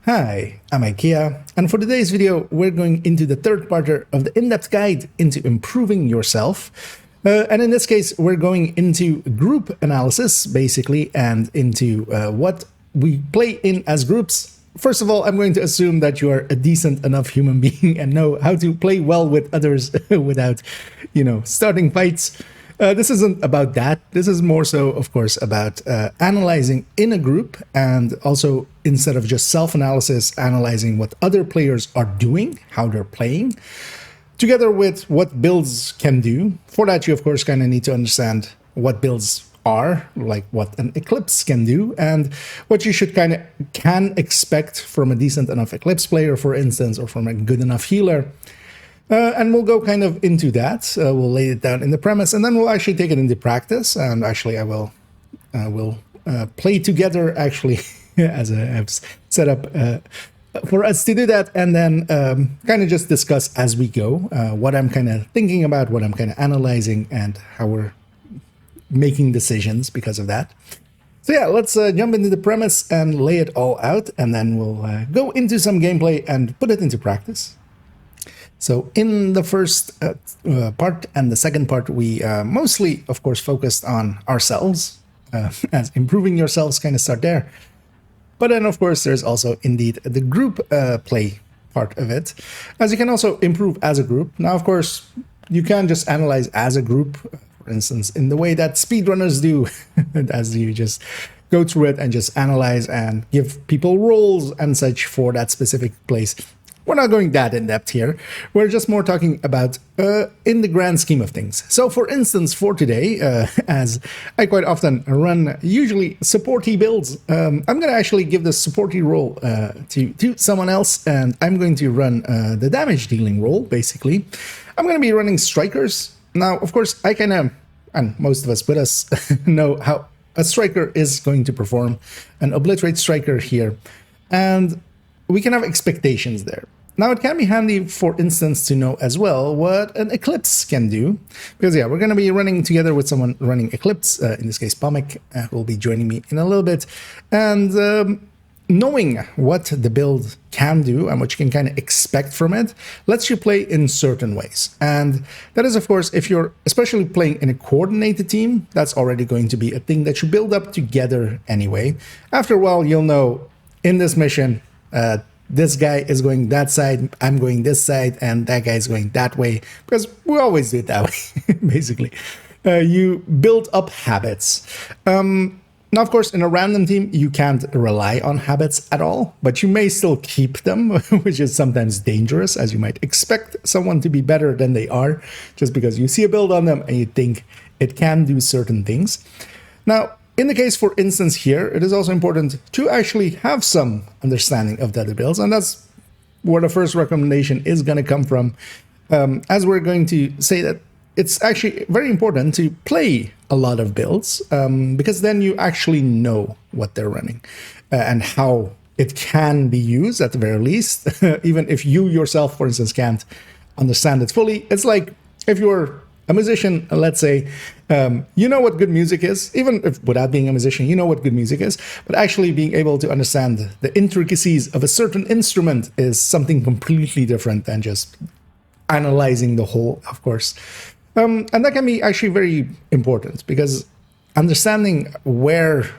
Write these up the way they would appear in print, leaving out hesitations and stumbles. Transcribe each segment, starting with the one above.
Hi, I'm IKEA, and for today's video, we're going into the third part of the in-depth guide into improving yourself. And in this case, we're going into group analysis, basically, and into what we play in as groups. First of all, I'm going to assume that you are a decent enough human being and know how to play well with others without, starting fights. This isn't about that. This is more so, of course, about analyzing in a group, and also, instead of just self-analysis, analyzing what other players are doing, how they're playing, together with what builds can do. For that, you, of course, kind of need to understand what builds are, like what an Eclipse can do, and what you should can expect from a decent enough Eclipse player, for instance, or from a good enough healer. And we'll go kind of into that. We'll lay it down in the premise, and then we'll actually take it into practice. And actually, I will play together, actually, as I've set up for us to do that, and then kind of just discuss as we go what I'm kind of thinking about, what I'm kind of analyzing, and how we're making decisions because of that. So yeah, let's jump into the premise and lay it all out, and then we'll go into some gameplay and put it into practice. So in the first part and the second part, we mostly, of course, focused on ourselves, as improving yourselves kind of start there. But then, of course, there's also indeed the group play part of it, as you can also improve as a group. Now, of course, you can just analyze as a group, for instance, in the way that speedrunners do, as you just go through it and just analyze and give people roles and such for that specific place. We're not going that in depth here. We're just more talking about in the grand scheme of things. So for instance, for today, as I quite often run usually supporty builds, I'm going to actually give the supporty role to someone else, and I'm going to run the damage dealing role, basically. I'm going to be running strikers. Now, of course, I kind of, and most of us with us, know how a striker is going to perform, an obliterate striker here. And we can have expectations there. Now, it can be handy, for instance, to know as well what an Eclipse can do. Because, yeah, we're going to be running together with someone running Eclipse, in this case, Pomic, who will be joining me in a little bit. And knowing what the build can do and what you can kind of expect from it lets you play in certain ways. And that is, of course, if you're especially playing in a coordinated team, that's already going to be a thing that you build up together anyway. After a while, you'll know in this mission, this guy is going that side, I'm going this side, and that guy is going that way, because we always do it that way, basically. You build up habits. Now, of course, in a random team, you can't rely on habits at all, but you may still keep them, which is sometimes dangerous, as you might expect someone to be better than they are, just because you see a build on them and you think it can do certain things. Now, in the case, for instance, here, it is also important to actually have some understanding of the other builds, and that's where the first recommendation is going to come from, as we're going to say that it's actually very important to play a lot of builds, because then you actually know what they're running and how it can be used at the very least, even if you yourself, for instance, can't understand it fully. It's like if you're a musician, let's say, you know what good music is, even if without being a musician, you know what good music is, but actually being able to understand the intricacies of a certain instrument is something completely different than just analyzing the whole, of course. And that can be actually very important, because understanding where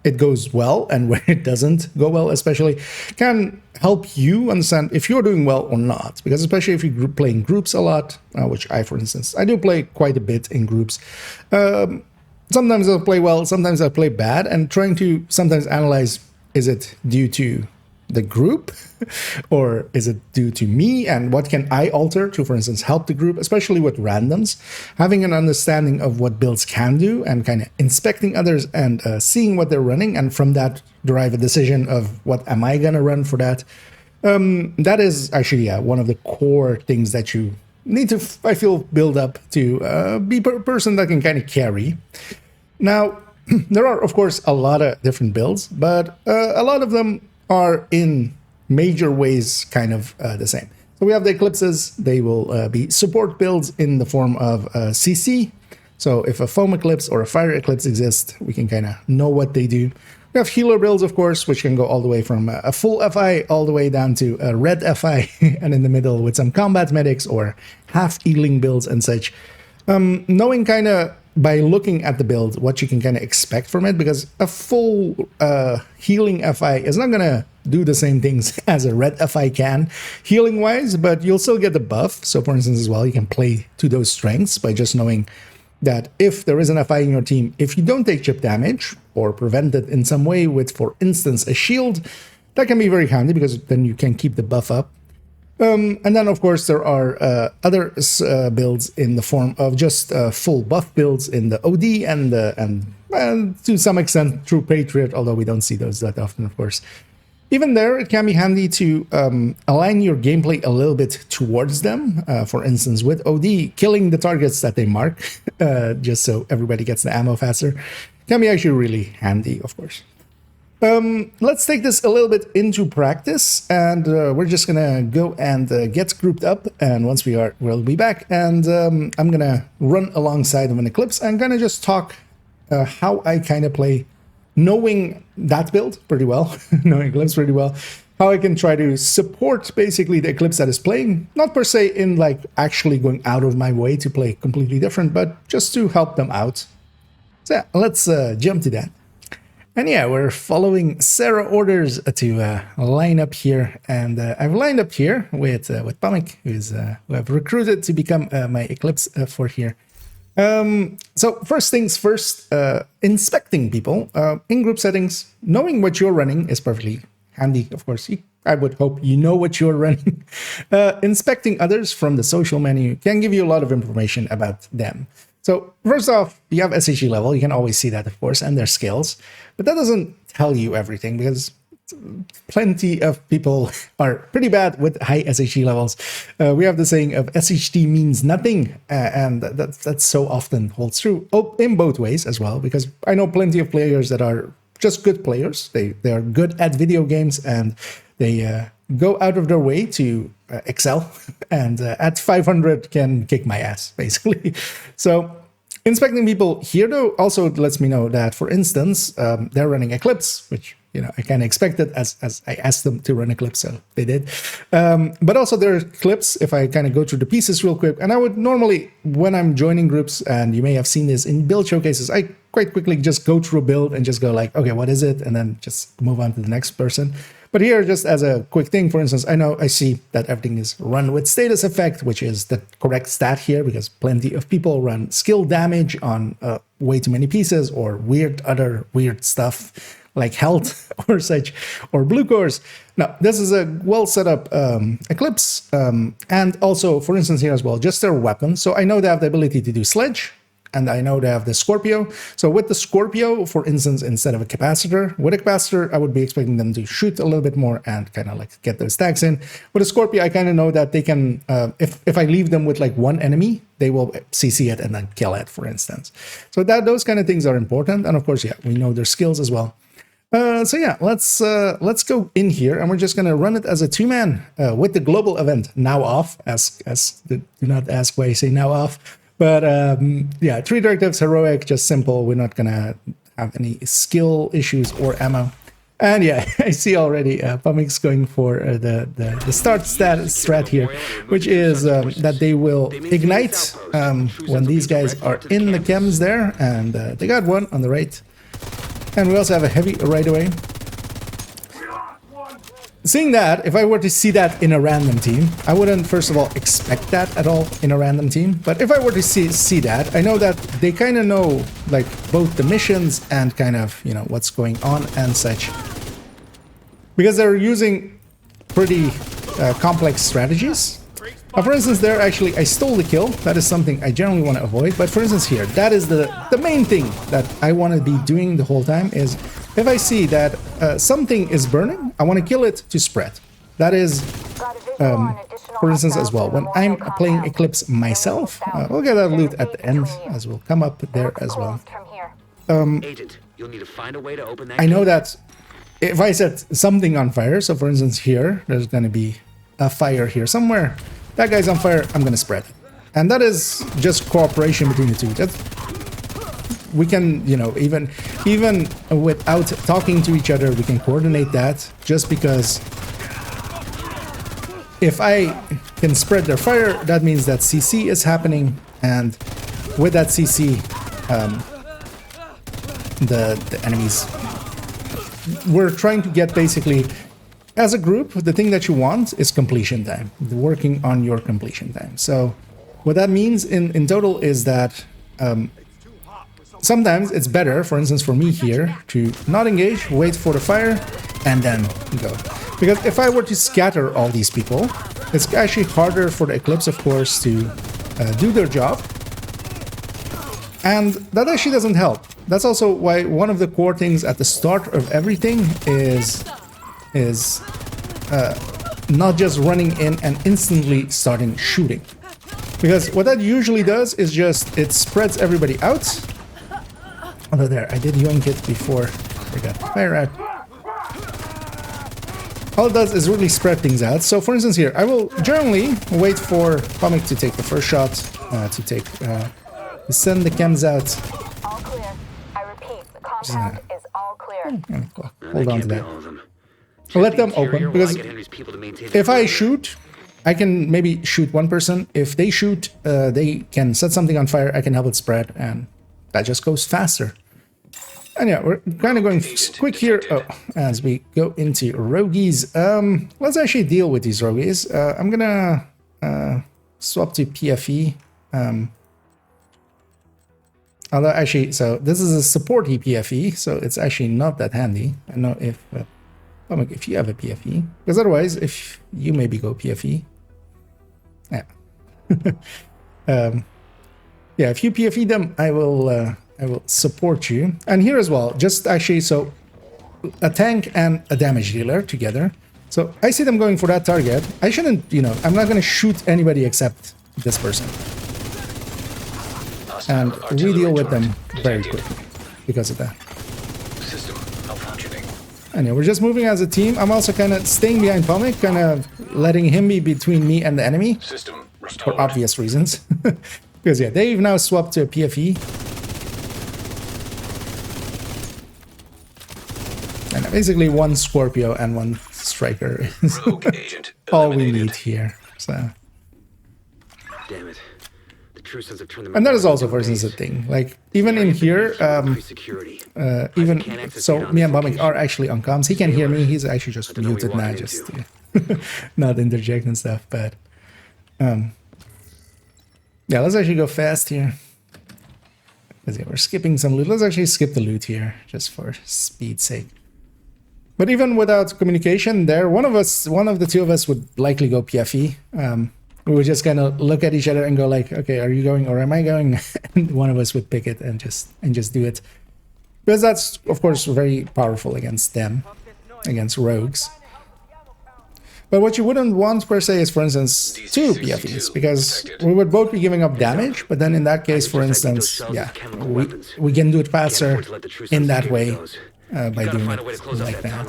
it goes well and where it doesn't go well, especially, can help you understand if you're doing well or not. Because especially if you play in groups a lot, which I, for instance, I do play quite a bit in groups. Sometimes I'll play well, sometimes I'll play bad, and trying to sometimes analyze, is it due to the group or is it due to me, and what can I alter to, for instance, help the group, especially with randoms. Having an understanding of what builds can do and kind of inspecting others and seeing what they're running, and from that derive a decision of what am I gonna run for that. That is actually one of the core things that you need to, I feel, build up to be a person that can kind of carry. Now, there are, of course, a lot of different builds, but a lot of them are in major ways kind of the same. So we have the Eclipses. They will be support builds in the form of CC. So if a foam eclipse or a fire eclipse exists, we can kind of know what they do. We have healer builds, of course, which can go all the way from a full FI all the way down to a red FI, and in the middle with some combat medics or half healing builds and such. Knowing kind of by looking at the build what you can kind of expect from it, because a full healing FI is not going to do the same things as a red FI can healing wise, but you'll still get the buff. So for instance as well, you can play to those strengths by just knowing that if there is an FI in your team, if you don't take chip damage or prevent it in some way with, for instance, a shield, that can be very handy because then you can keep the buff up. And then, of course, there are other builds in the form of just full buff builds in the OD and to some extent through Patriot, although we don't see those that often, of course. Even there, it can be handy to align your gameplay a little bit towards them. For instance, with OD, killing the targets that they mark, just so everybody gets the ammo faster, can be actually really handy, of course. Let's take this a little bit into practice, and we're just gonna go and get grouped up, and once we are, we'll be back, and I'm gonna run alongside of an Eclipse and kind of just talk how I kind of play, knowing that build pretty well, knowing Eclipse pretty well, how I can try to support basically the Eclipse that is playing, not per se in like actually going out of my way to play completely different, but just to help them out. So yeah, let's jump to that. And yeah, we're following Sarah orders to line up here, and I've lined up here with Pamik, who I've recruited to become my Eclipse for here. So first things first, inspecting people in group settings, knowing what you're running is perfectly handy. Of course, I would hope you know what you're running. Inspecting others from the social menu can give you a lot of information about them. So first off, you have SHG level. You can always see that, of course, and their skills. But that doesn't tell you everything, because plenty of people are pretty bad with high SHG levels. We have the saying of SHG means nothing, and that so often holds true in both ways as well, because I know plenty of players that are just good players. They are good at video games, and they go out of their way to excel, and at 500 can kick my ass, basically. So inspecting people here, though, also lets me know that, for instance, they're running Eclipse, which, you know, I kind of expected as I asked them to run Eclipse, so they did. But also there are clips, if I kind of go through the pieces real quick, and I would normally, when I'm joining groups, and you may have seen this in build showcases, I quite quickly just go through a build and just go like, okay, what is it? And then just move on to the next person. But here, just as a quick thing, for instance, I see that everything is run with status effect, which is the correct stat here, because plenty of people run skill damage on way too many pieces, or other weird stuff like health or such, or blue cores. Now, this is a well set up Eclipse, and also, for instance, here as well, just their weapons. So I know they have the ability to do Sledge, and I know they have the Scorpio. So with the Scorpio, for instance, instead of a capacitor, with a capacitor, I would be expecting them to shoot a little bit more and kind of like get those stacks in. With a Scorpio, I kind of know that they can, if I leave them with like one enemy, they will CC it and then kill it, for instance. So those kind of things are important. And of course, yeah, we know their skills as well. So yeah, let's go in here, and we're just gonna run it as a two-man with the global event now off. Do not ask why I say now off. But yeah, 3 directives, heroic, just simple. We're not gonna have any skill issues or ammo. And yeah, I see already Pamik's going for the start strat here, which is that they will ignite when these guys are in the chems there, and they got one on the right. And we also have a heavy right away. Seeing that, if I were to see that in a random team, I wouldn't, first of all, expect that at all in a random team. But if I were to see that, I know that they kind of know, like, both the missions and kind of, you know, what's going on and such. Because they're using pretty complex strategies. For instance, there actually, I stole the kill. That is something I generally want to avoid. But for instance here, that is the main thing that I want to be doing the whole time is, if I see that something is burning, I want to kill it to spread. That is, for instance, as well, when I'm playing Eclipse myself, we'll get that loot at the end, as will come up there as well. Agent, you'll need to find a way to open that. I know that if I set something on fire, so for instance here, there's going to be a fire here somewhere. That guy's on fire, I'm going to spread. And that is just cooperation between the two. That's we can, you know, even without talking to each other, we can coordinate that, just because if I can spread their fire, that means that CC is happening, and with that CC, the enemies, we're trying to get basically, as a group, the thing that you want is completion time, working on your completion time. So what that means in total is that sometimes it's better, for instance for me here, to not engage, wait for the fire, and then go. Because if I were to scatter all these people, it's actually harder for the Eclipse, of course, to do their job. And that actually doesn't help. That's also why one of the core things at the start of everything is not just running in and instantly starting shooting. Because what that usually does is just, it spreads everybody out. Although there, I did yoink it before I got fire out. All it does is really spread things out. So for instance here, I will generally wait for Comic to take the first shot, to send the chems out. All clear. I repeat, the compound is all clear. Hold on to that. I'll let them open, because if I shoot, I can maybe shoot one person. If they shoot, they can set something on fire, I can help it spread, and that just goes faster. And yeah, we're kind of going quick here. Oh, as we go into roguies. Let's actually deal with these roguies. I'm gonna swap to PFE. Although actually, so this is a support PFE, so it's actually not that handy. I know if you have a PFE, because otherwise, if you maybe go PFE, yeah, yeah, if you PFE them, I will support you. And here as well, just actually, so a tank and a damage dealer together. So I see them going for that target. I shouldn't, you know, I'm not going to shoot anybody except this person. And we deal with them very quickly because of that. System malfunctioning. And yeah, we're just moving as a team. I'm also kind of staying behind Pomic, kind of letting him be between me and the enemy. System restored. For obvious reasons. Because yeah, they've now swapped to a PFE. And basically one Scorpio and one Striker is all we need here. So. Damn it. The true sense of turn them And that is also, for instance, a thing. Like, even in here, even so, me and Bomic are actually on comms. He can hear me. He's actually just muted now, just to not interject and stuff. But yeah, let's actually go fast here. Because yeah, we're skipping some loot. Let's actually skip the loot here, just for speed's sake. But even without communication, there, one of the two of us would likely go PFE. We would just kind of look at each other and go like, okay, are you going or am I going? And one of us would pick it and just do it. Because that's, of course, very powerful against them, against rogues. But what you wouldn't want per se is, for instance, two PFEs, because we would both be giving up damage, but then in that case, for instance, yeah, we can do it faster in that way by doing it like that.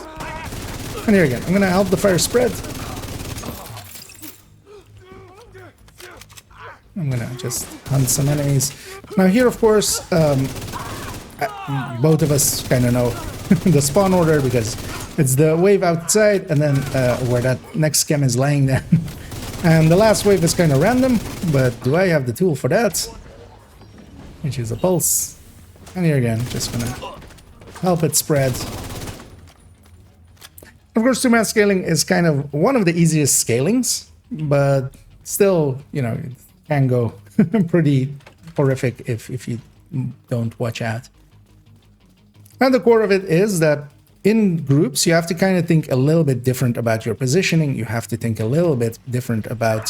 And here again, I'm going to help the fire spread. I'm going to just hunt some enemies. Now here, of course, both of us kind of know the spawn order, because it's the wave outside and then where that next chem is lying there. And the last wave is kind of random, but do I have the tool for that? Which is a pulse. And here again, just gonna help it spread. Of course, two-man scaling is kind of one of the easiest scalings, but still, you know, it can go pretty horrific if you don't watch out. And the core of it is that in groups, you have to kind of think a little bit different about your positioning. You have to think a little bit different about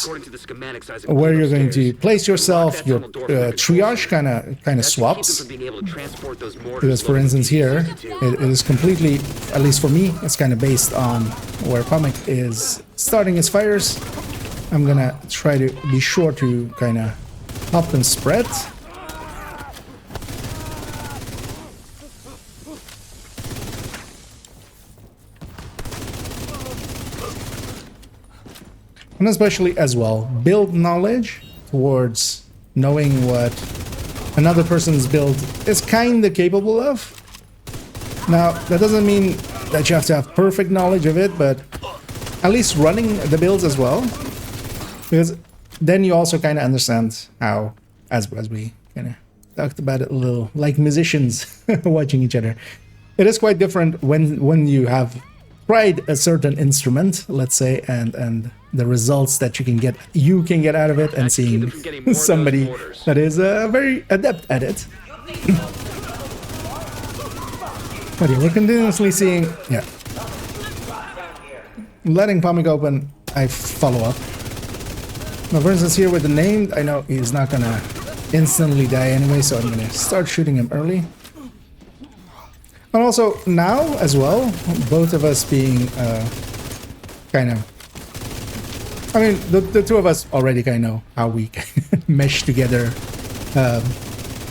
where you're going to place yourself. Your triage kind of swaps. Because, for instance, here it is completely, at least for me, it's kind of based on where Comic is starting his fires. I'm gonna try to be sure to kind of help them spread. And especially as well, build knowledge towards knowing what another person's build is kind of capable of. Now, that doesn't mean that you have to have perfect knowledge of it, but at least running the builds as well, because then you also kind of understand how, as we kind of talked about it a little, like musicians watching each other. It is quite different when you have tried a certain instrument, let's say, and the results that you can get out of it, and seeing somebody that is very adept at it. But yeah, we're continuously seeing, yeah, letting Pomik open, I follow up. Now, for instance, here with the name, I know he's not gonna instantly die anyway, so I'm gonna start shooting him early. And also now as well, both of us being kind of, I mean, the two of us already kind of know how we mesh together,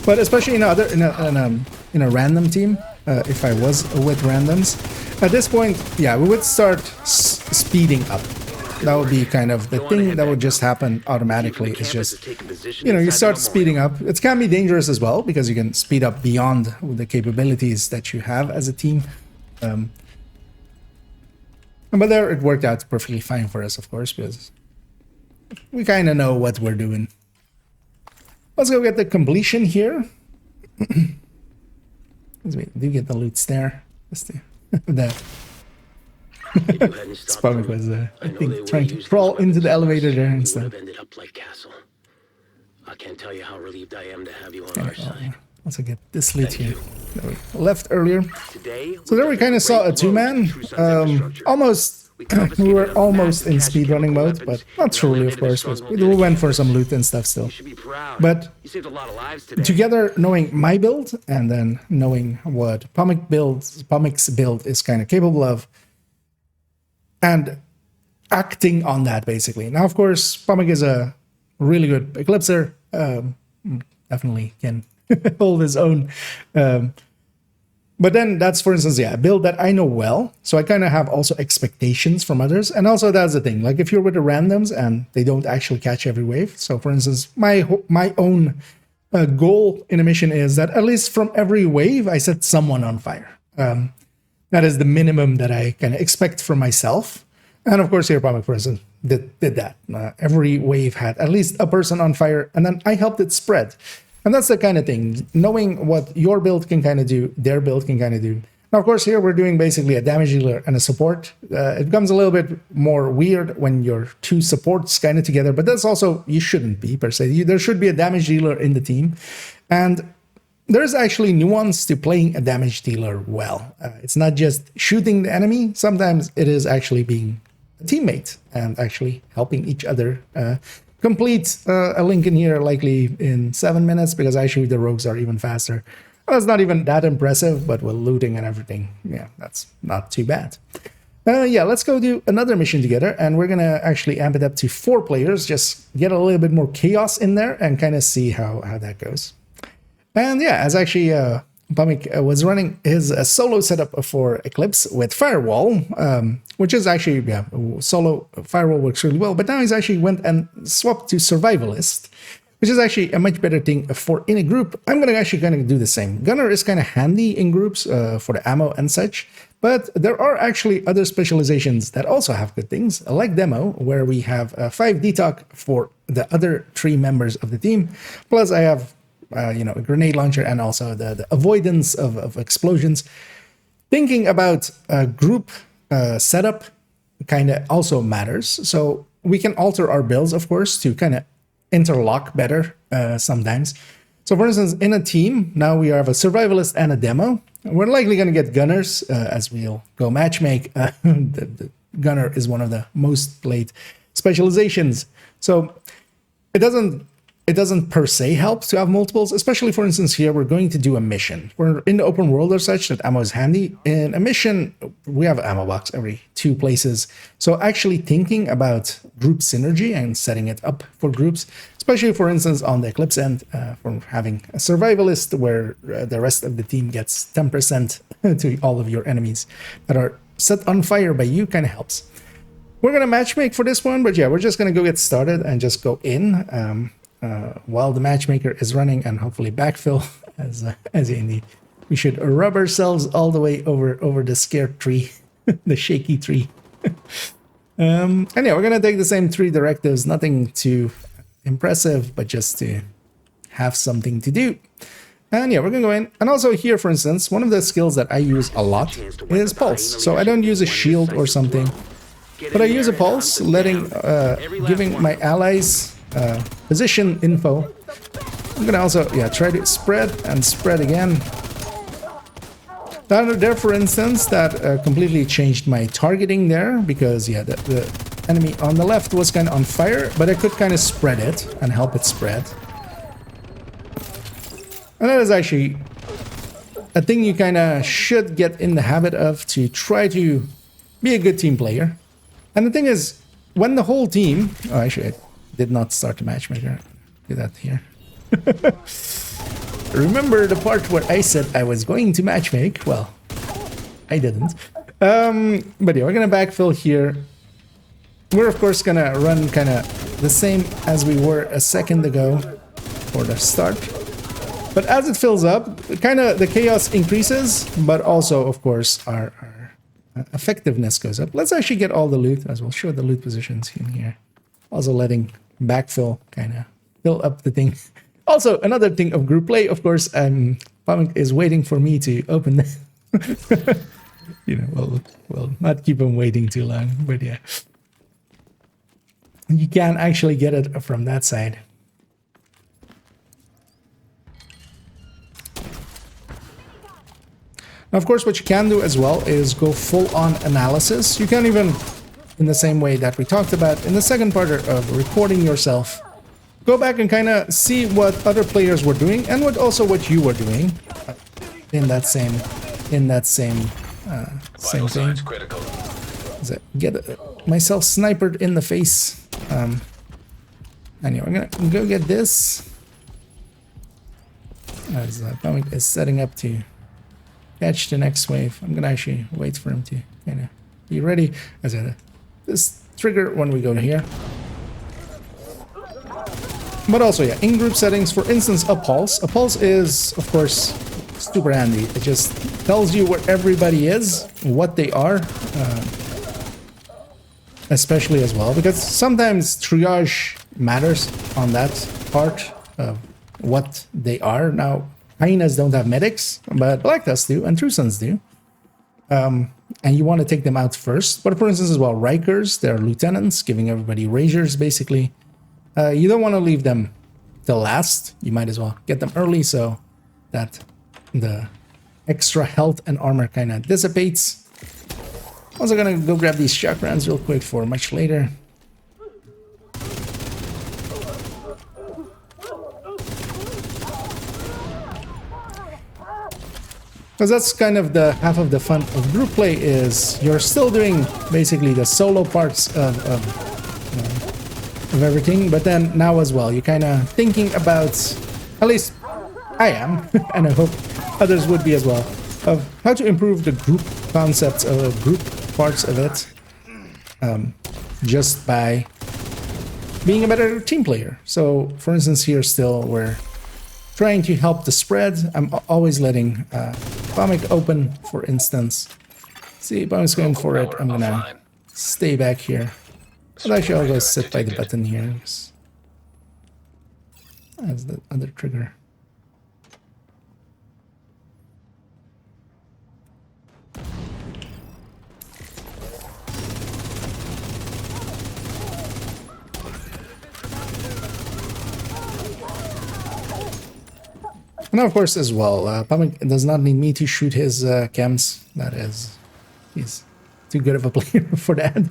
but especially in a random team. If I was with randoms, at this point, yeah, we would start speeding up. That would be kind of the thing that would just happen automatically. It's just, you know, you start speeding up. It can be dangerous as well, because you can speed up beyond the capabilities that you have as a team. But there, it worked out perfectly fine for us, of course, because we kind of know what we're doing. Let's go get the completion here. We do get the loot there. That. Spamik was, I think, trying to crawl into the elevator there and stuff. Ended up like Castle. I can't tell you how relieved I am to have you on our side. Let's get this loot here. That we left earlier. So there we kind of saw a two-man. Almost. We were almost in speedrunning mode, but not truly, of course. We went for some loot and stuff still. But together, knowing my build and then knowing what Pomik's build is kind of capable of, and acting on that, basically. Now, of course, Pomik is a really good Eclipser. Definitely can hold his own. But then that's, for instance, yeah, a build that I know well. So I kind of have also expectations from others. And also that's the thing, like if you're with the randoms and they don't actually catch every wave. So for instance, my own goal in a mission is that at least from every wave, I set someone on fire. That is the minimum that I kind of expect from myself. And of course, here, Pomik, for instance, did that. Every wave had at least a person on fire, and then I helped it spread. And that's the kind of thing, knowing what your build can kind of do, their build can kind of do. Now, of course, here we're doing basically a damage dealer and a support. It becomes a little bit more weird when you're two supports kind of together, but that's also, you shouldn't be, per se. There should be a damage dealer in the team. And there's actually nuance to playing a damage dealer well. It's not just shooting the enemy. Sometimes it is actually being a teammate and actually helping each other complete a Lincoln here likely in 7 minutes, because actually the rogues are even faster. Well, it's not even that impressive, but with looting and everything, yeah, that's not too bad. Yeah, let's go do another mission together, and we're gonna actually amp it up to 4 players, just get a little bit more chaos in there and kind of see how that goes. And yeah, as actually Pomik was running his solo setup for Eclipse with Firewall, which is actually, yeah, solo Firewall works really well, but now he's actually went and swapped to Survivalist, which is actually a much better thing for in a group. I'm gonna actually kind of do the same. Gunner is kind of handy in groups for the ammo and such, but there are actually other specializations that also have good things, like Demo, where we have 5 detox for the other 3 members of the team, plus I have you know, a grenade launcher and also the avoidance of explosions. Thinking about a group setup kind of also matters. So we can alter our builds, of course, to kind of interlock better sometimes. So for instance, in a team, now we have a survivalist and a demo. We're likely going to get gunners as we'll go matchmake. The gunner is one of the most played specializations. So it doesn't per se help to have multiples, especially for instance here, we're going to do a mission. We're in the open world or such that ammo is handy. In a mission, we have an ammo box every 2 places. So actually thinking about group synergy and setting it up for groups, especially for instance on the Eclipse end, from having a survivalist where the rest of the team gets 10% to all of your enemies that are set on fire by you, kind of helps. We're going to matchmake for this one, but yeah, we're just going to go get started and just go in. while the matchmaker is running, and hopefully backfill as you need. We should rub ourselves all the way over the scared tree, the shaky tree. And yeah, we're gonna take the same 3 directives, nothing too impressive, but just to have something to do. And yeah, we're gonna go in. And also here, for instance, one of the skills that I use a lot is pulse. So I don't use a shield or something, but I use a pulse, giving my allies position info. I'm gonna also, yeah, try to spread and spread again. There, for instance, that completely changed my targeting there, because yeah, the enemy on the left was kind of on fire, but I could kind of spread it and help it spread. And that is actually a thing you kind of should get in the habit of, to try to be a good team player. And the thing is, when the whole team... Oh, actually, I did not start the matchmaker. Do that here. Remember the part where I said I was going to matchmake? Well, I didn't. But yeah, we're gonna backfill here. We're of course gonna run kind of the same as we were a second ago for the start. But as it fills up, kind of the chaos increases, but also of course our effectiveness goes up. Let's actually get all the loot, as we'll show the loot positions in here. Also letting backfill kind of fill up the thing. Also, another thing of group play, of course, Pamuk is waiting for me to open the... You know, we'll not keep him waiting too long, but yeah. You can actually get it from that side. Now, of course, what you can do as well is go full-on analysis. You can even, in the same way that we talked about in the second part of recording yourself, go back and kind of see what other players were doing and what you were doing in that same same thing. Critical. Get myself sniped in the face. Anyway, I'm gonna go get this as Pamuk is setting up to catch the next wave. I'm gonna actually wait for him to kind of be ready. As this trigger when we go to here. But also, yeah, in group settings, for instance, a pulse. A pulse is, of course, super handy. It just tells you where everybody is, what they are, especially as well, because sometimes triage matters on that part of what they are. Now, hyenas don't have medics, but Black Tusk do, and True Sons do. And you want to take them out first. But for instance, as well, Rikers, they're lieutenants, giving everybody razors, basically. You don't want to leave them till last. You might as well get them early so that the extra health and armor kind of dissipates. Also gonna go grab these chakrans real quick for much later. Because that's kind of the half of the fun of group play, is you're still doing basically the solo parts of everything, but then now as well, you're kind of thinking about, at least I am, and I hope others would be as well, of how to improve the group concepts of group parts of it, just by being a better team player. So, for instance, here still we're trying to help the spread. I'm always letting Pamuk open, for instance. See, Pamuk's going for it. I'm gonna stay back here. But actually, I'll go sit by the button here. That's the other trigger. And of course, as well, Pamuk does not need me to shoot his chems. That is, he's too good of a player for that.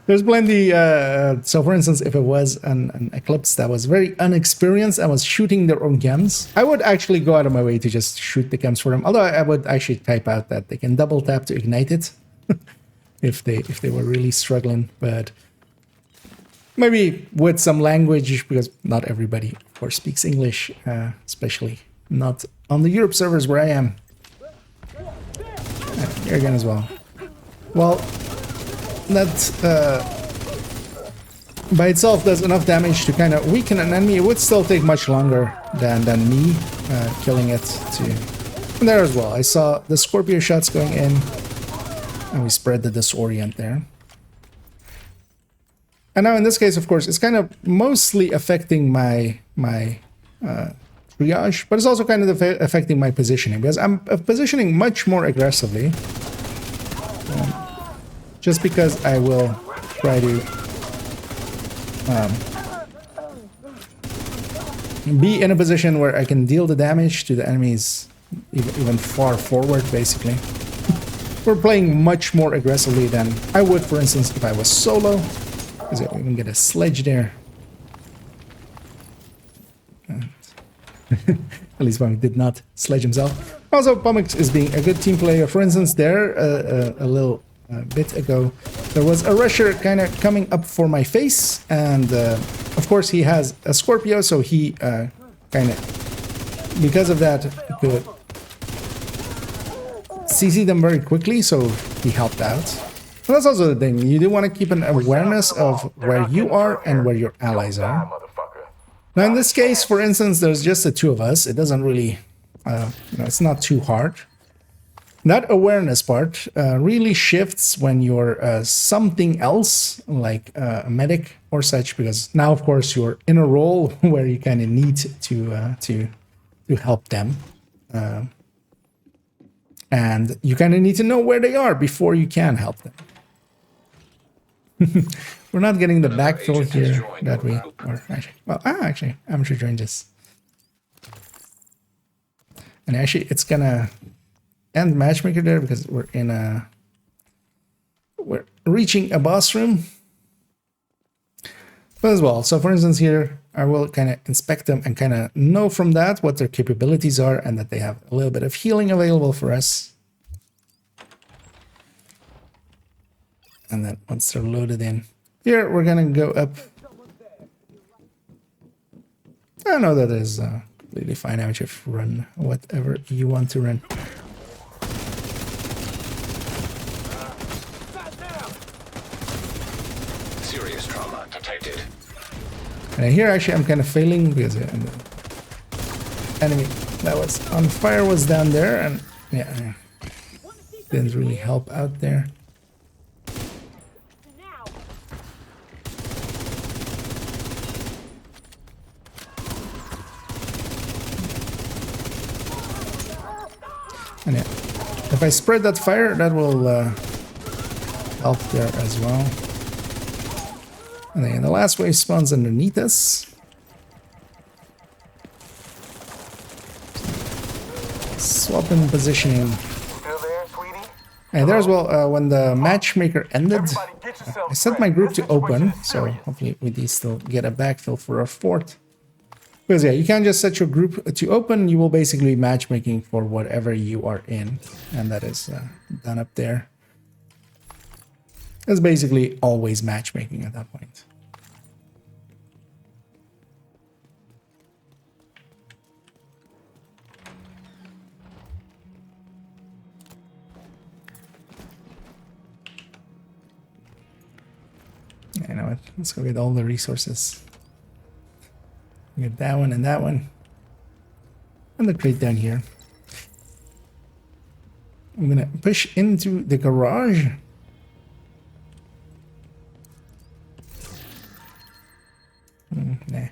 There's plenty, so for instance, if it was an Eclipse that was very unexperienced and was shooting their own chems, I would actually go out of my way to just shoot the chems for them. Although I would actually type out that they can double tap to ignite it if they were really struggling. But maybe with some language, because not everybody, of course, speaks English, especially not on the Europe servers where I am. Here again as well. Well, that by itself does enough damage to kind of weaken an enemy. It would still take much longer than me killing it to... And there as well, I saw the Scorpio shots going in, and we spread the disorient there. And now in this case, of course, it's kind of mostly affecting my triage, but it's also kind of affecting my positioning, because I'm positioning much more aggressively. Just because I will try to be in a position where I can deal the damage to the enemies even far forward, basically. We're playing much more aggressively than I would, for instance, if I was solo. Because I even get a sledge there. At least Pumix did not sledge himself. Also, Pumix is being a good team player. For instance, there, a little bit ago, there was a rusher kind of coming up for my face. And, of course, he has a Scorpio, so he kind of, because of that, could CC them very quickly, so he helped out. And that's also the thing, you do want to keep an awareness of where you are and where your allies are. Now in this case, for instance, there's just the two of us. It doesn't really, it's not too hard. That awareness part really shifts when you're something else, like a medic or such, because now, of course, you're in a role where you kind of need to help them. And you kind of need to know where they are before you can help them. We're not getting the backfill here that we are actually. Well, actually, amateur joined us. And actually, it's gonna end matchmaker there because we're reaching a boss room. But as well, so for instance here, I will kind of inspect them and kind of know from that what their capabilities are and that they have a little bit of healing available for us. And then once they're loaded in, here we're gonna go up. I know that is completely fine. I would just run whatever you want to run. Serious trauma detected. And here actually I'm kind of failing because the enemy that was on fire was down there, and yeah, didn't really help out there. And yeah, if I spread that fire, that will help there as well. And then the last wave spawns underneath us. Swapping positioning. Still there, sweetie? And there as well, when the matchmaker ended, I set my group to open, so hopefully we do still get a backfill for our fort. Because yeah, you can't just set your group to open, you will basically be matchmaking for whatever you are in. And that is done up there. It's basically always matchmaking at that point. Yeah, you know what? Let's go get all the resources. Get that one and that one. And the crate down here. I'm gonna push into the garage. Nah.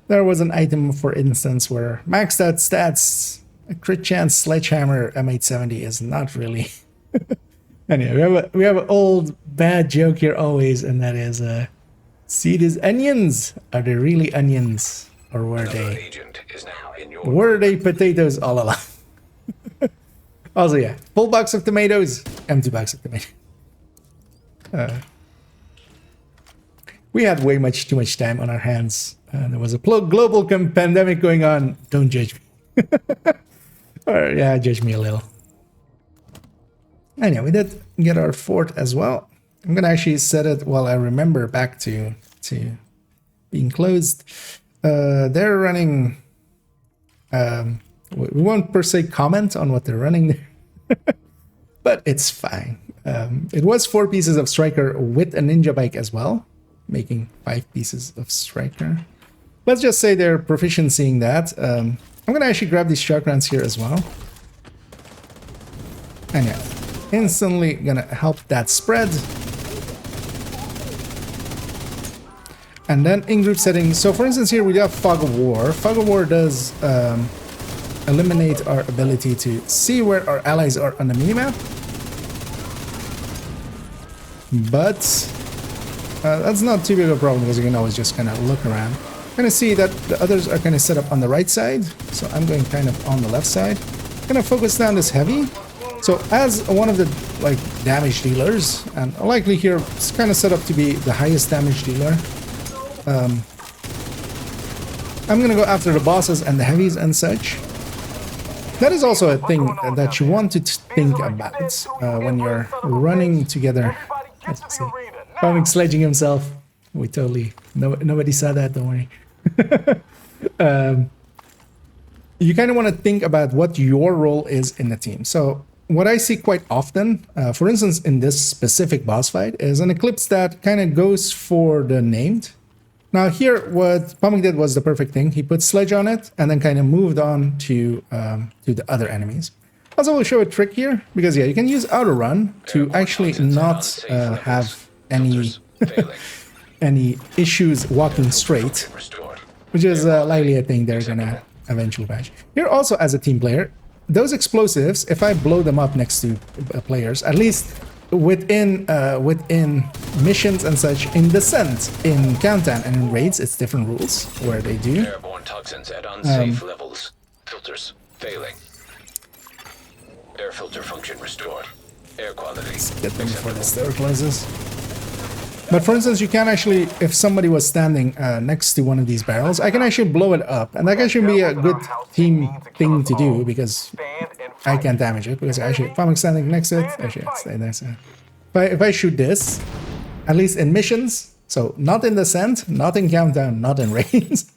There was an item, for instance, where maxed out stats, a crit chance sledgehammer M870 is not really. Anyway, we have an old bad joke here always, and that is see these onions? Are they really onions? Or were they? Were they potatoes all along? Also, yeah, full box of tomatoes, empty box of tomatoes. We had way too much time on our hands. There was a global pandemic going on. Don't judge me. Or yeah, judge me a little. Anyway, we did get our fort as well. I'm gonna actually set it while I remember back to being closed. They're running. We won't per se comment on what they're running there, but it's fine. It was 4 pieces of striker with a ninja bike as well, making 5 pieces of striker. Let's just say they're proficiency in that. I'm gonna actually grab these chakrans here as well. And yeah, instantly gonna help that spread. And then in group settings, so for instance here we do have Fog of War. Fog of War does eliminate our ability to see where our allies are on the minimap. But that's not too big of a problem because you can always just kind of look around. Kind of see that the others are kind of set up on the right side, so I'm going kind of on the left side. Gonna focus down this heavy. So as one of the like damage dealers, and likely here it's kind of set up to be the highest damage dealer. I'm gonna go after the bosses and the heavies and such. That is also a thing that you want to think about when you're running together. Let's see. Comic sledging himself. We totally nobody saw that. Don't worry. You kind of want to think about what your role is in the team. So what I see quite often, for instance, in this specific boss fight, is an Eclipse that kind of goes for the named. Now here, what Pumic did was the perfect thing. He put Sledge on it and then kind of moved on to the other enemies. Also, we'll show a trick here because yeah, you can use Auto Run to actually not have any any issues walking straight, which is likely a thing they're gonna eventually patch. Here also, as a team player, those explosives, if I blow them up next to players, at least within missions and such, in Descent, in Countdown, and in Raids, it's different rules where they do. Airborne toxins at unsafe levels. Filters failing. Air filter function restored. Air quality. Let's get them before the door closes. But for instance, you can actually, if somebody was standing next to one of these barrels, I can actually blow it up. And that can actually be a good team thing to do because I can't damage it. Because actually, if I'm standing next to it, actually, I'll stay there. So if I shoot this, at least in missions, so not in Descent, not in Countdown, not in Raids,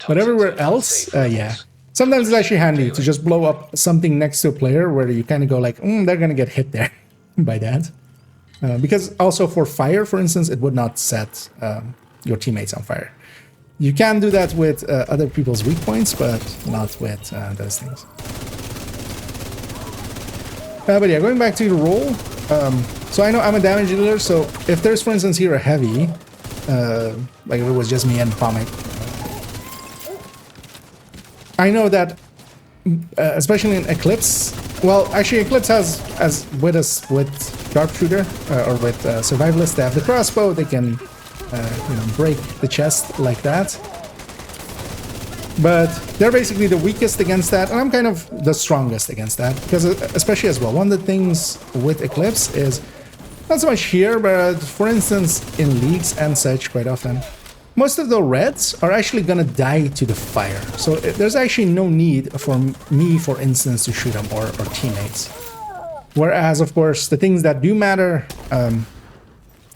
but everywhere else, yeah. Sometimes it's actually handy to just blow up something next to a player where you kind of go like, they're going to get hit there by that. Because also for fire, for instance, it would not set your teammates on fire. You can do that with other people's weak points, but not with those things. But yeah, going back to the role. So I know I'm a damage dealer, so if there's, for instance, here a heavy, like if it was just me and Pumic, I know that, especially in Eclipse, well, actually Eclipse has, as with us, with Sharpshooter, or with Survivalist, they have the crossbow, they can, break the chest like that. But they're basically the weakest against that, and I'm kind of the strongest against that, because especially as well, one of the things with Eclipse is, not so much here, but for instance, in leagues and such, quite often, most of the reds are actually gonna die to the fire. So there's actually no need for me, for instance, to shoot them or teammates. Whereas, of course, the things that do matter,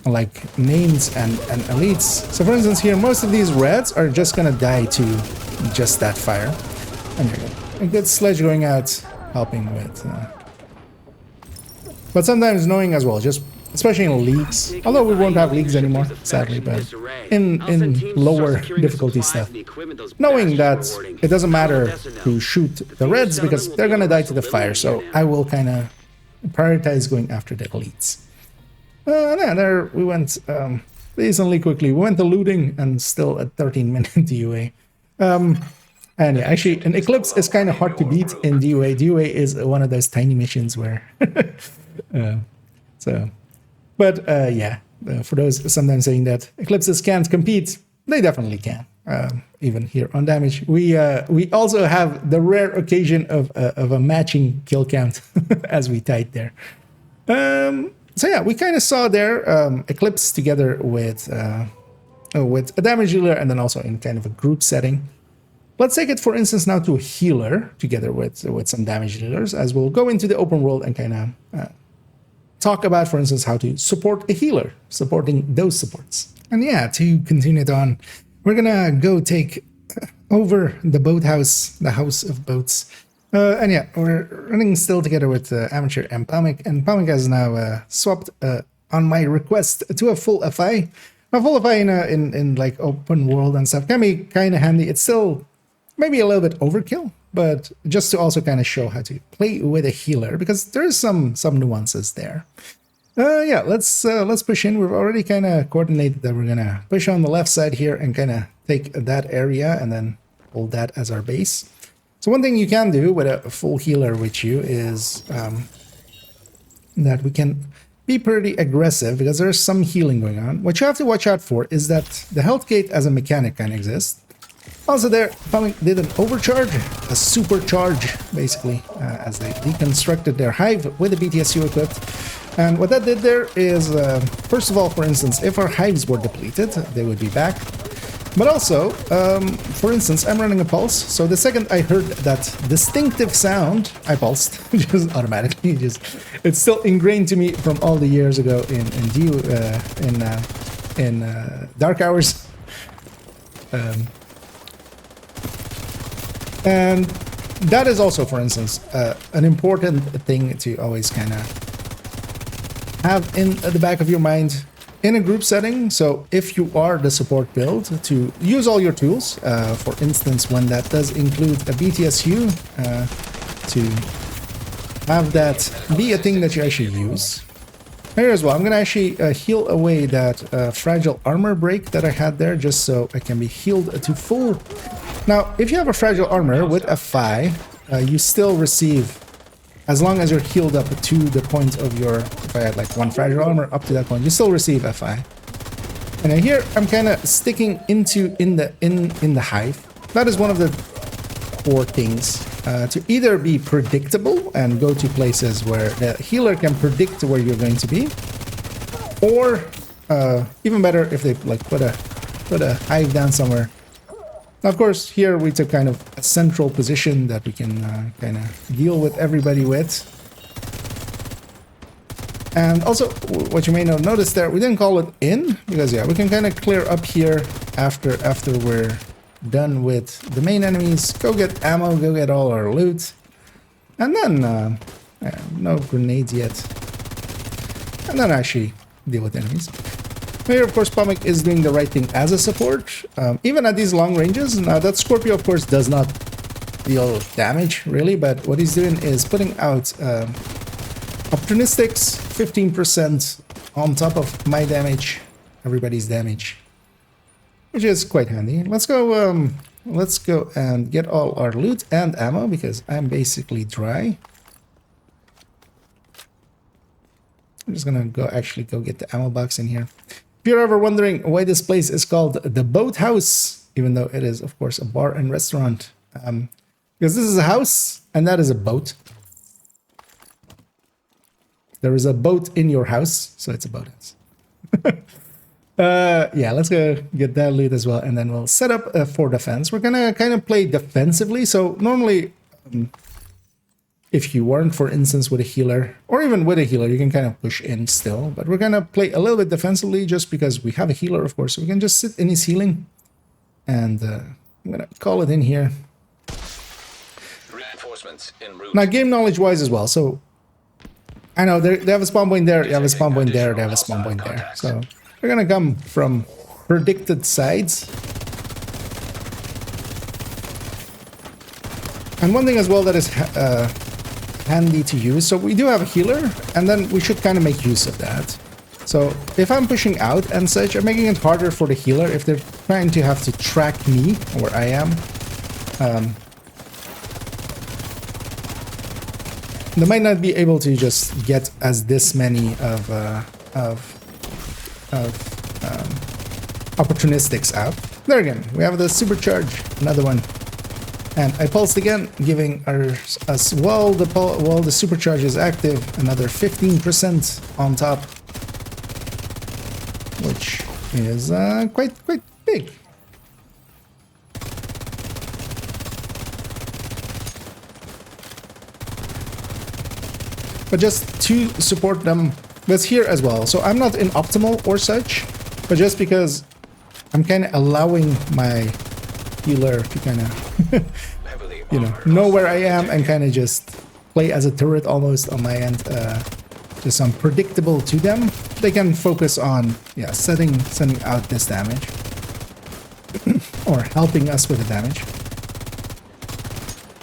like names and elites. So for instance here, most of these reds are just gonna die to just that fire. And a good Sledge going out, helping with... But sometimes knowing as well, just especially in leagues, although we won't have leagues anymore, sadly, but in lower difficulty stuff, knowing that it doesn't matter to shoot the reds because they're gonna die to the fire, so I will kind of prioritize going after the elites. Yeah, there we went reasonably quickly. We went to looting and still at 13-minute DUA. And yeah, actually, an Eclipse is kind of hard to beat in DUA. DUA is one of those tiny missions where... yeah, for those sometimes saying that Eclipses can't compete, they definitely can. Even here on damage, we also have the rare occasion of a matching kill count as we tied there. So yeah, we kind of saw there Eclipse together with a damage dealer and then also in kind of a group setting. Let's take it, for instance, now to a healer together with some damage dealers, as we'll go into the open world and kind of talk about, for instance, how to support a healer, supporting those supports. And yeah, to continue it on, we're gonna go take over the boathouse, the house of boats, And yeah, we're running still together with Amateur and Pamic, and Pamic has now swapped on my request to a full FI. Now, full FI in like open world and stuff can be kind of handy. It's still maybe a little bit overkill, but just to also kind of show how to play with a healer, because there's some nuances there. Yeah, let's push in. We've already kind of coordinated that we're gonna push on the left side here and kind of take that area and then hold that as our base. So one thing you can do with a full healer with you is that we can be pretty aggressive because there's some healing going on. What you have to watch out for is that the health gate as a mechanic can exist. Also there, Pamic did an overcharge, a supercharge, basically, as they deconstructed their hive with the BTSU equipped. And what that did there is, first of all, for instance, if our hives were depleted, they would be back. But also, for instance, I'm running a pulse, so the second I heard that distinctive sound, I pulsed, just automatically. It's still ingrained to me from all the years ago in Dark Hours. And that is also, for instance, an important thing to always kind of have in the back of your mind in a group setting. So if you are the support build, to use all your tools, for instance, when that does include a BTSU, to have that be a thing that you actually use. Here as well, I'm going to actually heal away that fragile armor break that I had there, just so I can be healed to full. Now, if you have a fragile armor with a FI, you still receive, as long as you're healed up to the point of your, if I had like one fragile armor up to that point, you still receive FI. And then here I'm kind of sticking in the hive. That is one of the core things, to either be predictable and go to places where the healer can predict where you're going to be, or even better if they like put a hive down somewhere. Now, of course, here we took kind of a central position that we can kind of deal with everybody with. And also, what you may not notice there, we didn't call it in, because yeah, we can kind of clear up here after we're done with the main enemies, go get ammo, go get all our loot, and then yeah, no grenades yet, and then actually deal with enemies. Here, of course, Pamic is doing the right thing as a support, even at these long ranges. Now, that Scorpio, of course, does not deal damage, really, but what he's doing is putting out opportunistics, 15% on top of my damage, everybody's damage, which is quite handy. Let's go and get all our loot and ammo, because I'm basically dry. I'm just gonna actually go get the ammo box in here. If you're ever wondering why this place is called the Boathouse, even though it is, of course, a bar and restaurant, because this is a house and that is a boat. There is a boat in your house, so it's a boathouse. Yeah, let's go get that loot as well, and then we'll set up for defense. We're gonna kind of play defensively. So normally, if you weren't, for instance, with a healer, or even with a healer, you can kind of push in still. But we're gonna play a little bit defensively, just because we have a healer, of course. So we can just sit in his healing, and I'm gonna call it in here. Reinforcements en route. Now, game knowledge-wise as well. So I know they have a spawn point there, they have a spawn point there, they have a spawn point there. So they're gonna come from predicted sides. And one thing as well that is handy to use, so we do have a healer, and then we should kind of make use of that. So if I'm pushing out and such, I'm making it harder for the healer if they're trying to have to track me where I am. They might not be able to just get as this many of opportunistics out. There again, we have the supercharge, another one. And I pulsed again, giving us, while the supercharge is active, another 15% on top, which is quite big. But just to support them, that's here as well. So I'm not in optimal or such, but just because I'm kind of allowing my healer to kind of you know where I am and kind of just play as a turret almost on my end. Just unpredictable to them. They can focus on sending out this damage or helping us with the damage.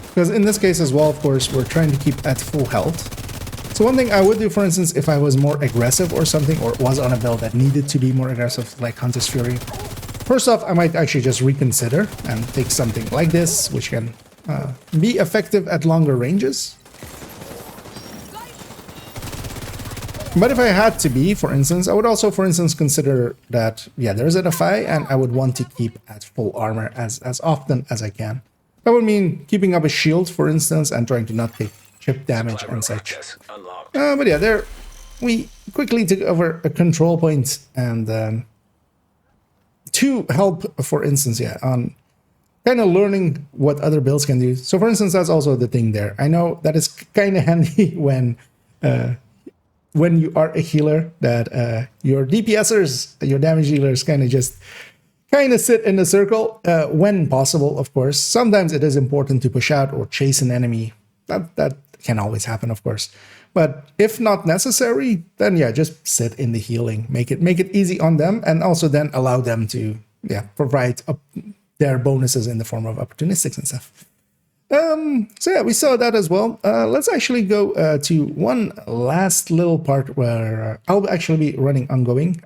Because in this case as well, of course, we're trying to keep at full health. So one thing I would do, for instance, if I was more aggressive or something, or was on a build that needed to be more aggressive, like Hunter's Fury, first off, I might actually just reconsider and take something like this, which can be effective at longer ranges. But if I had to be, for instance, I would also, for instance, consider that, there's an FI, and I would want to keep at full armor as often as I can. That would mean keeping up a shield, for instance, and trying to not take chip damage and such. But yeah, there we quickly took over a control point, and to help, for instance, on kind of learning what other builds can do. So, for instance, that's also the thing there. I know that is kind of handy when you are a healer, that your DPSers, your damage dealers, kind of sit in a circle when possible, of course. Sometimes it is important to push out or chase an enemy. That can always happen, of course. But if not necessary, then just sit in the healing. Make it easy on them, and also then allow them to provide their bonuses in the form of opportunistics and stuff. So we saw that as well. Let's actually go to one last little part where I'll actually be running ongoing,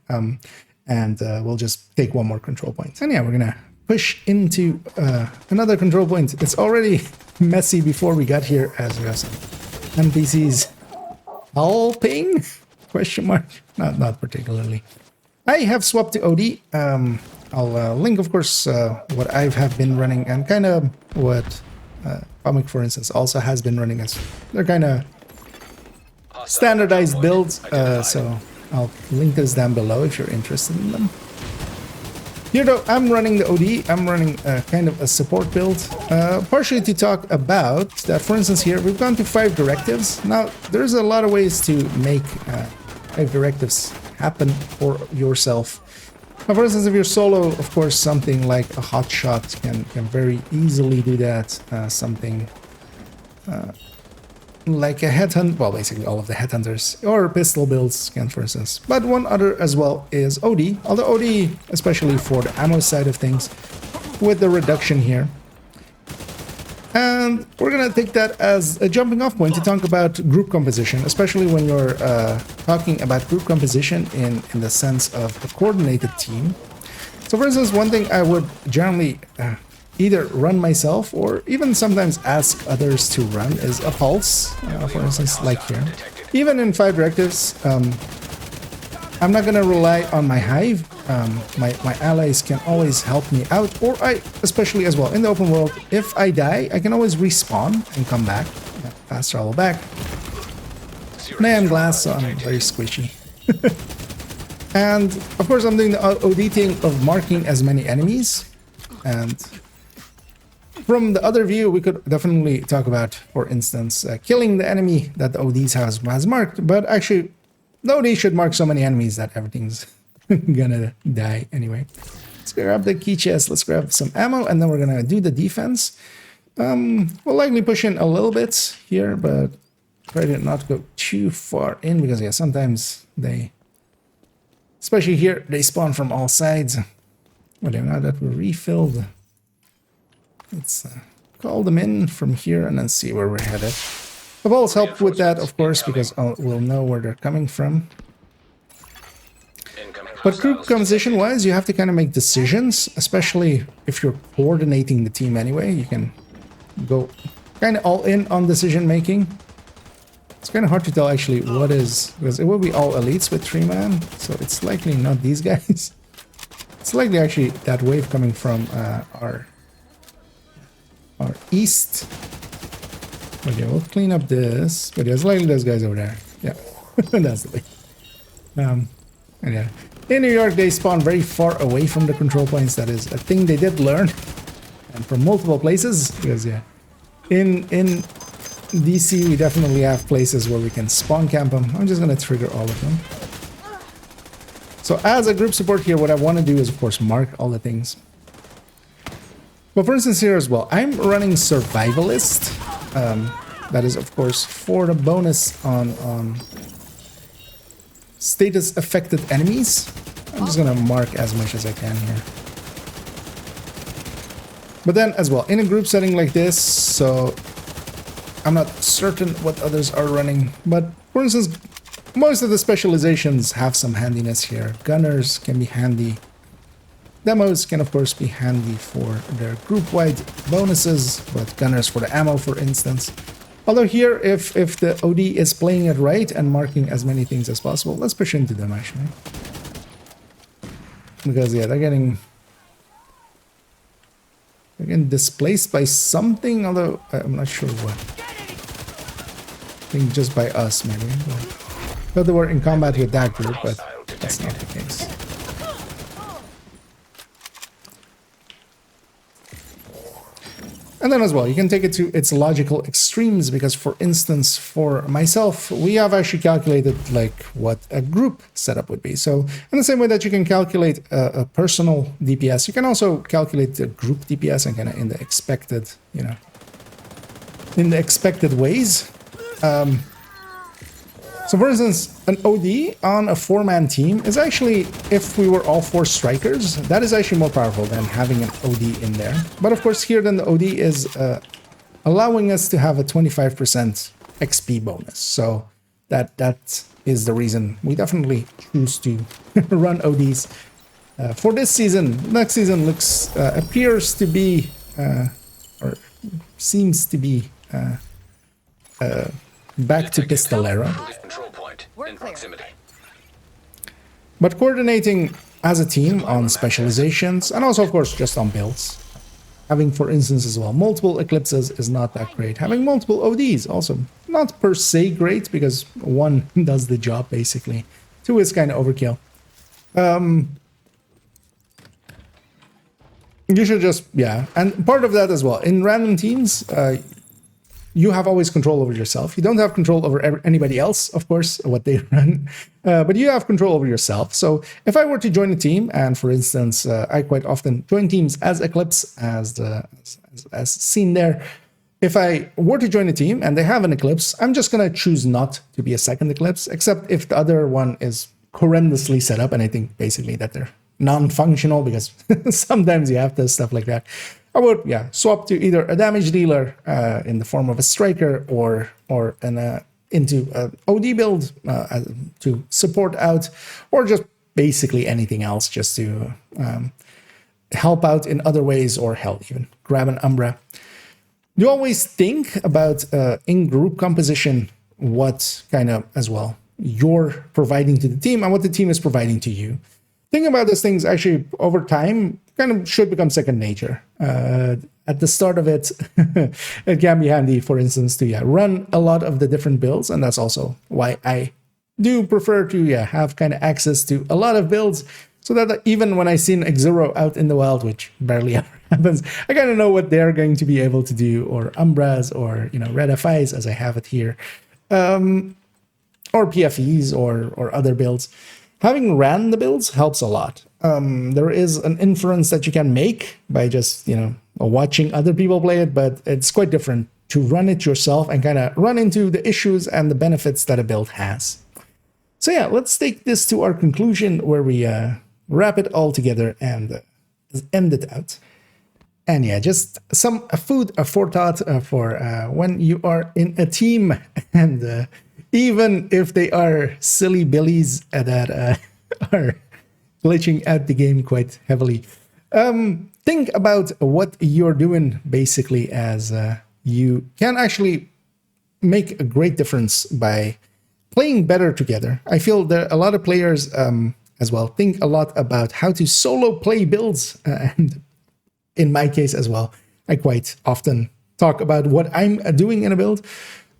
and we'll just take one more control point. And we're gonna push into another control point. It's already messy before we got here, as we have some NPCs helping? Question mark? Not particularly. I have swapped to OD. I'll link, of course, what I have been running and kind of what Comic, for instance, also has been running as they're kind of standardized builds, so I'll link those down below if you're interested in them. Here though, I'm running the OD. I'm running kind of a support build, partially to talk about that. For instance, here we've gone to 5 directives. Now there's a lot of ways to make 5 directives happen for yourself. Now, for instance, if you're solo, of course, something like a hotshot can very easily do that. Something like a headhunt, well, basically all of the headhunters or pistol builds can, for instance. But one other as well is OD. Although OD, especially for the ammo side of things, with the reduction here. And we're gonna take that as a jumping off point to talk about group composition, especially when you're talking about group composition in the sense of a coordinated team. So for instance, one thing I would generally either run myself or even sometimes ask others to run is a pulse, for instance, like here. Even in 5 directives, I'm not gonna rely on my hive. My allies can always help me out, or especially as well in the open world, if I die, I can always respawn and come back. Fast travel back. And I am glass, so I'm very squishy. And of course, I'm doing the OD thing of marking as many enemies. And from the other view, we could definitely talk about, for instance, killing the enemy that the ODs has marked. But actually, the OD should mark so many enemies that everything's gonna die anyway. Let's grab the key chest, let's grab some ammo, and then we're gonna do the defense. We'll likely push in a little bit here, but try to not go too far in, because sometimes they, especially here, they spawn from all sides. Whatever, now that we're refilled, let's call them in from here and then see where we're headed. The balls help with that, of course, because we'll know where they're coming from. But group composition-wise, you have to kind of make decisions, especially if you're coordinating the team anyway. You can go kind of all in on decision-making. It's kind of hard to tell, actually, what is... because it will be all elites with 3-man, so it's likely not these guys. It's likely, actually, that wave coming from our east. Okay, we'll clean up this. But it's likely those guys over there. Yeah, that's the way. And yeah. In New York, they spawn very far away from the control points. That is a thing they did learn, and from multiple places. Because in DC, we definitely have places where we can spawn camp them. I'm just gonna trigger all of them. So as a group support here, what I want to do is, of course, mark all the things. But for instance here as well, I'm running Survivalist. That is, of course, for the bonus on status affected enemies. I'm just gonna mark as much as I can here. But then as well, in a group setting like this, so I'm not certain what others are running, but for instance, most of the specializations have some handiness here. Gunners can be handy. Demos can of course be handy for their group-wide bonuses, but gunners for the ammo, for instance. Although here, if the OD is playing it right and marking as many things as possible, let's push into them actually. Because yeah, they're getting displaced by something, although I'm not sure what. I think just by us maybe. But they were in combat with that group, but that's not the case. And then as well, you can take it to its logical extremes, because for instance, for myself, we have actually calculated like what a group setup would be. So in the same way that you can calculate a personal DPS, you can also calculate the group DPS and kind of in the expected, you know, in the expected ways. So for instance, an OD on a 4-man team is actually, if we were all 4 strikers, that is actually more powerful than having an OD in there. But of course here then the OD is allowing us to have a 25% XP bonus. So that is the reason we definitely choose to run ODs for this season. Next season looks, appears to be, or seems to be back to Pistolero. But coordinating as a team on specializations, and also of course just on builds. Having, for instance, as well, multiple Eclipses is not that great. Having multiple ODs also not per se great, because 1 does the job basically. 2 is kind of overkill. You should just, yeah. And part of that as well, in random teams, you have always control over yourself. You don't have control over anybody else, of course, what they run, but you have control over yourself. So if I were to join a team, and for instance, I quite often join teams as Eclipse, as seen there. If I were to join a team and they have an Eclipse, I'm just going to choose not to be a second Eclipse, except if the other one is horrendously set up, and I think basically that they're non-functional, because sometimes you have to stuff like that. I would, yeah, swap to either a damage dealer in the form of a striker, or into an OD build to support out, or just basically anything else just to help out in other ways, or hell, even grab an Umbra. You always think about in-group composition, what kind of, as well, you're providing to the team and what the team is providing to you. Thinking about those things actually over time kind of should become second nature. At the start of it, it can be handy, for instance, to run a lot of the different builds, and that's also why I do prefer to have kind of access to a lot of builds, so that even when I see an X0 out in the wild, which barely ever happens, I kind of know what they're going to be able to do, or Umbras, or Red FIs as I have it here, or PFEs, or other builds. Having ran the builds helps a lot. There is an inference that you can make by just, watching other people play it, but it's quite different to run it yourself and kind of run into the issues and the benefits that a build has. So yeah, let's take this to our conclusion, where we wrap it all together and end it out. And yeah, just some food for thought for when you are in a team, and even if they are silly billies that are glitching out the game quite heavily. Think about what you're doing, basically, as you can actually make a great difference by playing better together. I feel that a lot of players as well think a lot about how to solo play builds, and in my case as well, I quite often talk about what I'm doing in a build.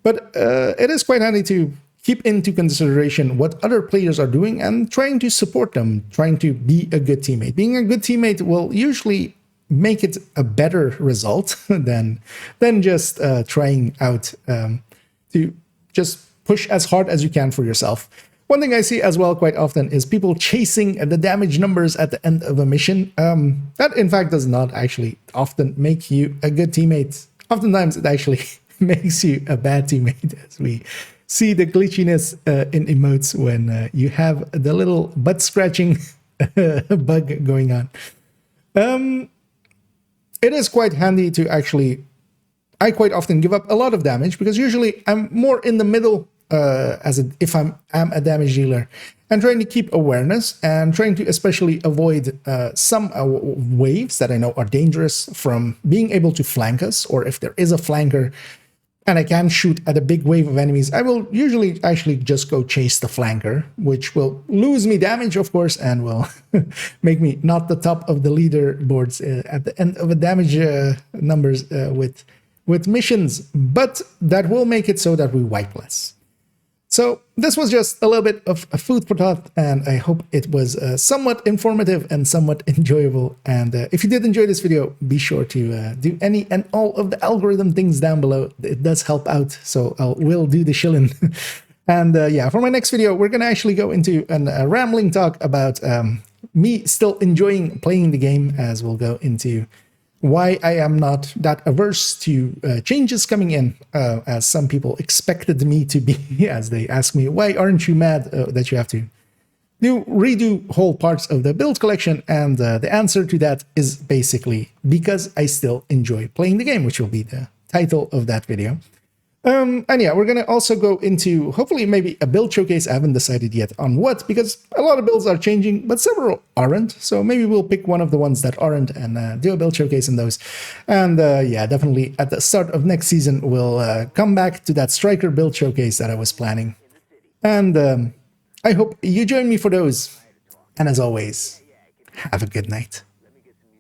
But it is quite handy to keep into consideration what other players are doing and trying to support them, trying to be a good teammate. Being a good teammate will usually make it a better result than just trying out to just push as hard as you can for yourself. One thing I see as well quite often is people chasing the damage numbers at the end of a mission. That in fact does not actually often make you a good teammate. Oftentimes it actually makes you a bad teammate, as we see the glitchiness in emotes when you have the little butt scratching bug going on. It is quite handy to actually, I quite often give up a lot of damage because usually I'm more in the middle if I'm a damage dealer, and trying to keep awareness and trying to especially avoid some waves that I know are dangerous from being able to flank us, or if there is a flanker and I can shoot at a big wave of enemies, I will usually actually just go chase the flanker, which will lose me damage, of course, and will make me not the top of the leaderboards at the end of the damage numbers with missions, but that will make it so that we wipe less. So this was just a little bit of a food for thought, and I hope it was somewhat informative and somewhat enjoyable. And if you did enjoy this video, be sure to do any and all of the algorithm things down below. It does help out, so I will do the shilling. And yeah, for my next video, we're going to actually go into a rambling talk about me still enjoying playing the game, as we'll go into why I am not that averse to changes coming in, as some people expected me to be, as they ask me, why aren't you mad that you have to redo whole parts of the build collection? And the answer to that is basically because I still enjoy playing the game, which will be the title of that video. And yeah, we're going to also go into, hopefully, maybe a build showcase. I haven't decided yet on what, because a lot of builds are changing, but several aren't. So maybe we'll pick one of the ones that aren't and do a build showcase in those. And yeah, definitely at the start of next season, we'll come back to that Striker build showcase that I was planning. And I hope you join me for those. And as always, have a good night.